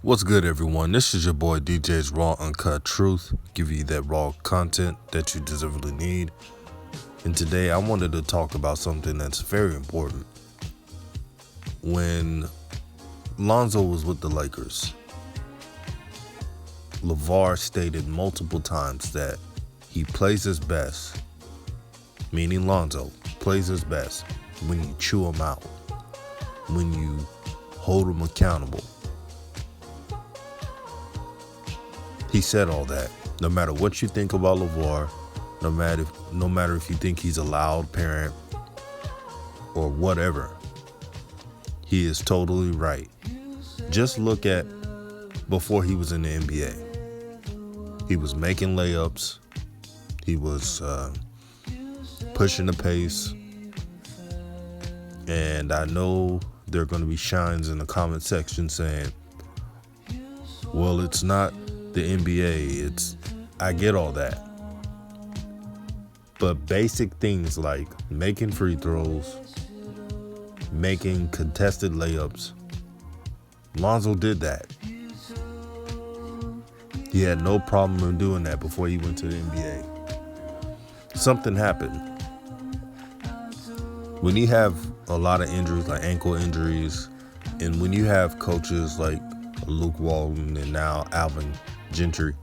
What's good, everyone? This is your boy DJ's Raw Uncut Truth, give you that raw content that you deservedly need. And today I wanted to talk about something that's very important. When Lonzo was with the Lakers, Lavar stated multiple times that he plays his best, meaning Lonzo plays his best when you chew him out, when you hold him accountable. He said all that. No matter what you think about LaVar, no matter if you think he's a loud parent or whatever, he is totally right. Just look at before he was in the NBA. He was making layups. He was pushing the pace. And I know there are going to be shines in the comment section saying, well, it's not the NBA. I get all that. But basic things like making free throws, making contested layups, Lonzo did that. He had no problem in doing that before he went to the NBA. Something happened. When you have a lot of injuries, like ankle injuries, and when you have coaches like Luke Walton and now Alvin Gentry,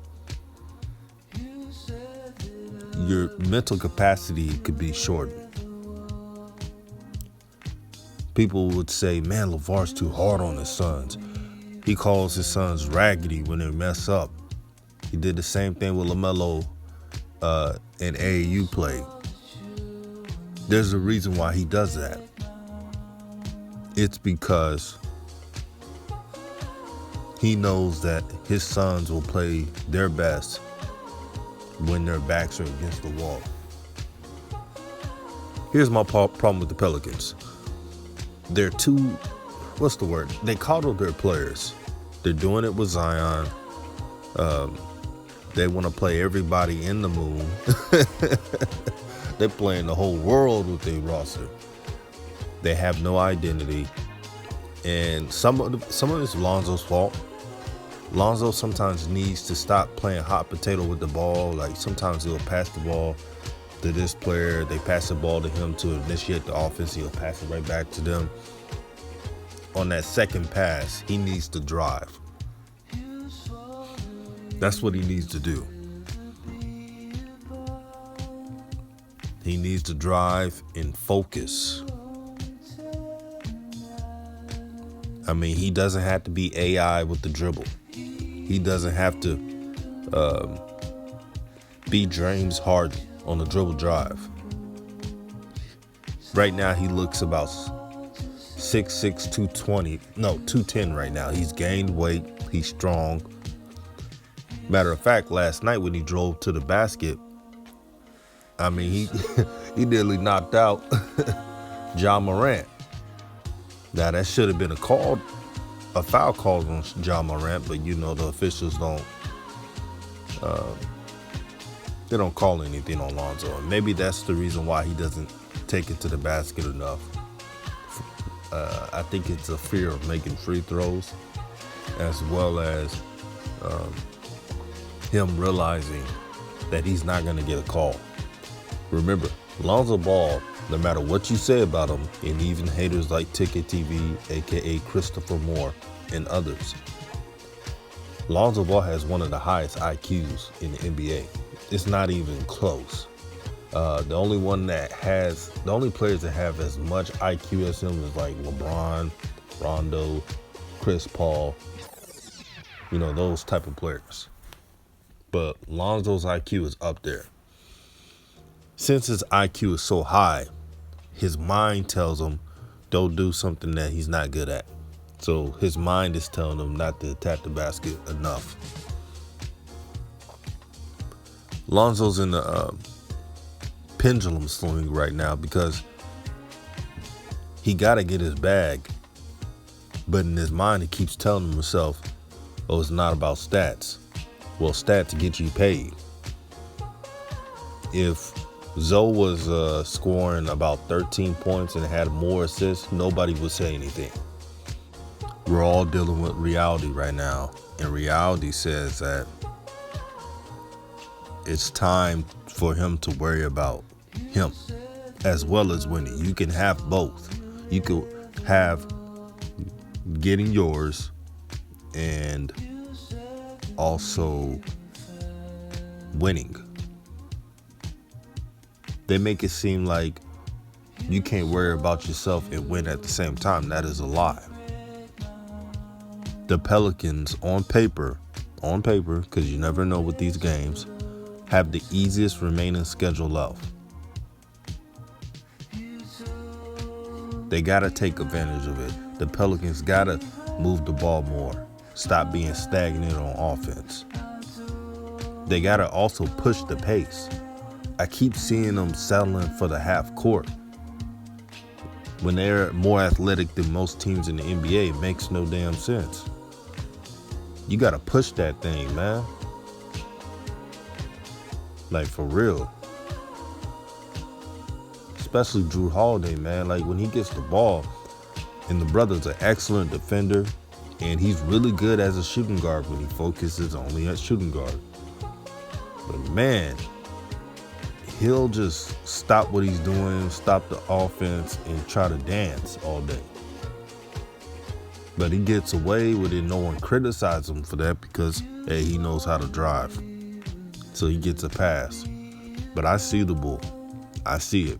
your mental capacity could be shortened. People would say, man, LaVar's too hard on his sons. He calls his sons raggedy when they mess up. He did the same thing with lamelo in AAU play. There's a reason why he does that. It's because he knows that his sons will play their best when their backs are against the wall. Here's my problem with the Pelicans. They're too, They coddle their players. They're doing it with Zion. They want to play everybody in the moon. They're playing the whole world with their roster. They have no identity. And some of it's Lonzo's fault. Lonzo sometimes needs to stop playing hot potato with the ball. Like sometimes he'll pass the ball to this player. They pass the ball to him to initiate the offense. He'll pass it right back to them. On that second pass, he needs to drive. That's what he needs to do. He needs to drive and focus. I mean, he doesn't have to be AI with the dribble. He doesn't have to be James Harden on the dribble drive. Right now, he looks about 6'6", 210 right now. He's gained weight. He's strong. Matter of fact, last night when he drove to the basket, I mean, he nearly knocked out John Morant. Now, that should have been a foul called on John Morant, but the officials they don't call anything on Lonzo. And maybe that's the reason why he doesn't take it to the basket enough. I think it's a fear of making free throws, as well as him realizing that he's not going to get a call. Remember, Lonzo Ball, no matter what you say about him, and even haters like Ticket TV, aka Christopher Moore, and others, Lonzo Ball has one of the highest IQs in the NBA. It's not even close. The only players that have as much IQ as him is like LeBron, Rondo, Chris Paul, those type of players. But Lonzo's IQ is up there. Since his IQ is so high, his mind tells him don't do something that he's not good at. So his mind is telling him not to attack the basket enough. Lonzo's in the pendulum swing right now because he got to get his bag. But in his mind, he keeps telling himself, oh, it's not about stats. Well, stats get you paid. If Zoe was scoring about 13 points and had more assists, nobody would say anything. we're all dealing with reality right now. And reality says that it's time for him to worry about him as well as winning. You can have both. You could have getting yours and also winning. They make it seem like you can't worry about yourself and win at the same time. That is a lie. The Pelicans on paper, because you never know with these games, have the easiest remaining schedule left. They got to take advantage of it. The Pelicans got to move the ball more. Stop being stagnant on offense. They got to also push the pace. I keep seeing them settling for the half court. When they're more athletic than most teams in the NBA, it makes no damn sense. You got to push that thing, man. Like, for real. Especially Drew Holiday, man. Like, when he gets the ball, and the brother's an excellent defender, and he's really good as a shooting guard when he focuses only at shooting guard. But, man, he'll just stop what he's doing, stop the offense, and try to dance all day. But he gets away with it. No one criticizes him for that because, hey, he knows how to drive. So he gets a pass. But I see the bull. I see it.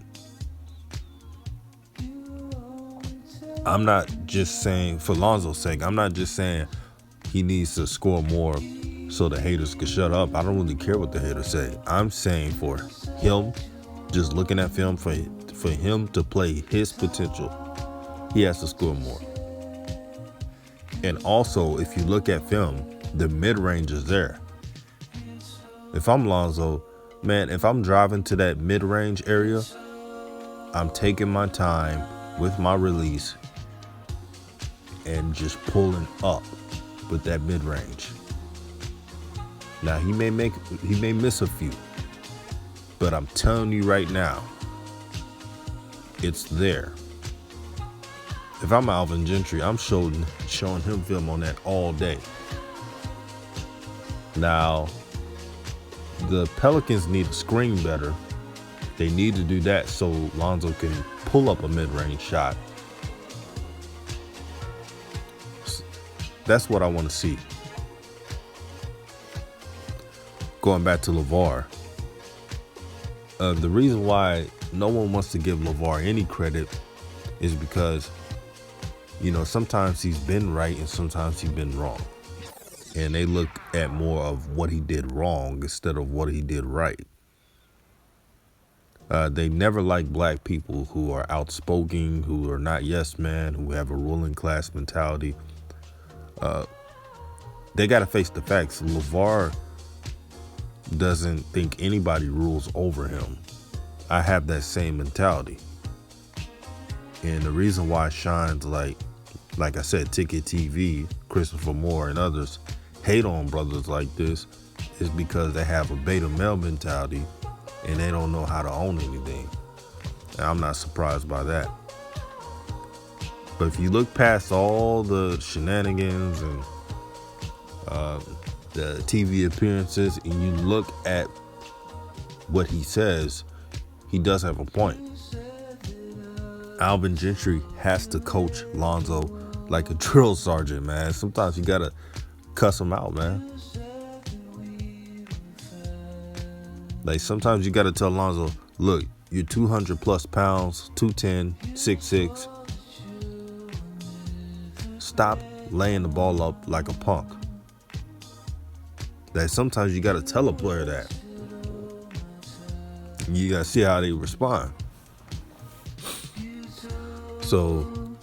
I'm not just saying, for Lonzo's sake, I'm not just saying he needs to score more so the haters can shut up. I don't really care what the haters say. I'm saying for him, just looking at film, for him to play his potential, he has to score more. And also, if you look at film, the mid-range is there. If I'm Lonzo, man, if I'm driving to that mid-range area, I'm taking my time with my release and just pulling up with that mid-range. Now, he may miss a few, but I'm telling you right now, it's there. If I'm Alvin Gentry, I'm showing him film on that all day. Now, the Pelicans need to screen better. They need to do that so Lonzo can pull up a mid-range shot. That's what I want to see. Going back to Lavar. The reason why no one wants to give Lavar any credit is because, sometimes he's been right and sometimes he's been wrong. And they look at more of what he did wrong instead of what he did right. They never like black people who are outspoken, who are not yes men, who have a ruling class mentality. They got to face the facts. Lavar doesn't think anybody rules over him. I have that same mentality. And the reason why shines like I said, Ticket TV, Christopher Moore, and others hate on brothers like this is because they have a beta male mentality and they don't know how to own anything. And I'm not surprised by that. But if you look past all the shenanigans and the TV appearances and you look at what he says, he does have a point. Alvin Gentry has to coach Lonzo like a drill sergeant, man. Sometimes you gotta cuss him out, man. Like, sometimes you gotta tell Lonzo, look, you're 200 plus pounds, 210, 6'6". Stop laying the ball up like a punk. That sometimes you gotta tell a player that. You gotta see how they respond. So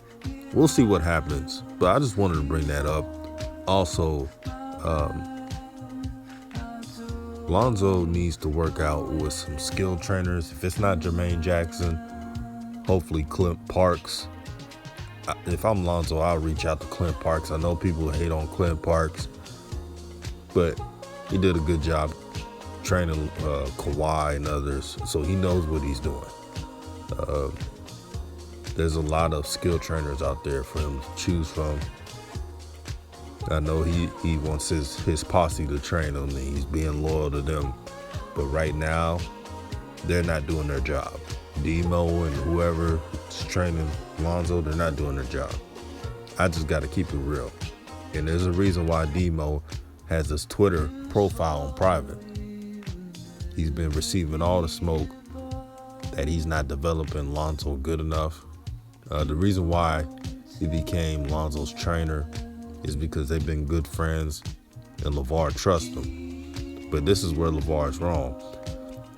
we'll see what happens. But I just wanted to bring that up. Also, Lonzo needs to work out with some skill trainers. If it's not Jermaine Jackson, hopefully Clint Parks. If I'm Lonzo, I'll reach out to Clint Parks. I know people hate on Clint Parks, but he did a good job training Kawhi and others, so he knows what he's doing. There's a lot of skill trainers out there for him to choose from. I know he wants his posse to train him, and he's being loyal to them. But right now, they're not doing their job. Demo and whoever's training Lonzo, they're not doing their job. I just got to keep it real. And there's a reason why Demo has his Twitter profile on private. He's been receiving all the smoke that he's not developing Lonzo good enough. The reason why he became Lonzo's trainer is because they've been good friends and Lavar trusts him. But this is where Lavar is wrong.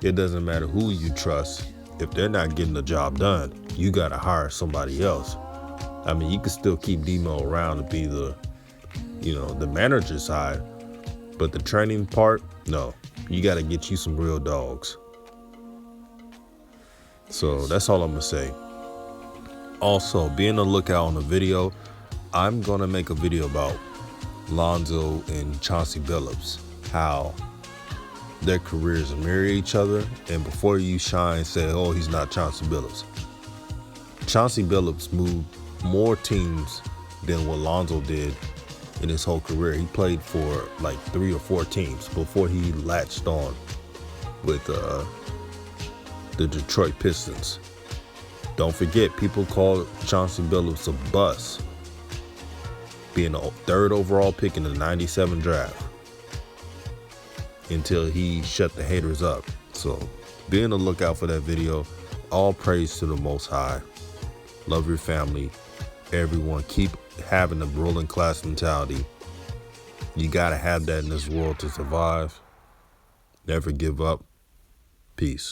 It doesn't matter who you trust. If they're not getting the job done, you got to hire somebody else. I mean, you can still keep Demo around to be the manager side, but the training part, no. You got to get you some real dogs. So that's all I'm going to say. Also, be on the lookout on the video. I'm going to make a video about Lonzo and Chauncey Billups, how their careers mirror each other. And before you shine, say, oh, he's not Chauncey Billups. Chauncey Billups moved more teams than what Lonzo did in his whole career. He played for like 3 or 4 teams before he latched on with the Detroit Pistons. Don't forget, people call Chauncey Billups a bust, being a 3rd overall pick in the 97 draft until he shut the haters up. So be on the lookout for that video. All praise to the Most High. Love your family. Everyone, keep having the ruling class mentality. You got to have that in this world to survive. Never give up. Peace.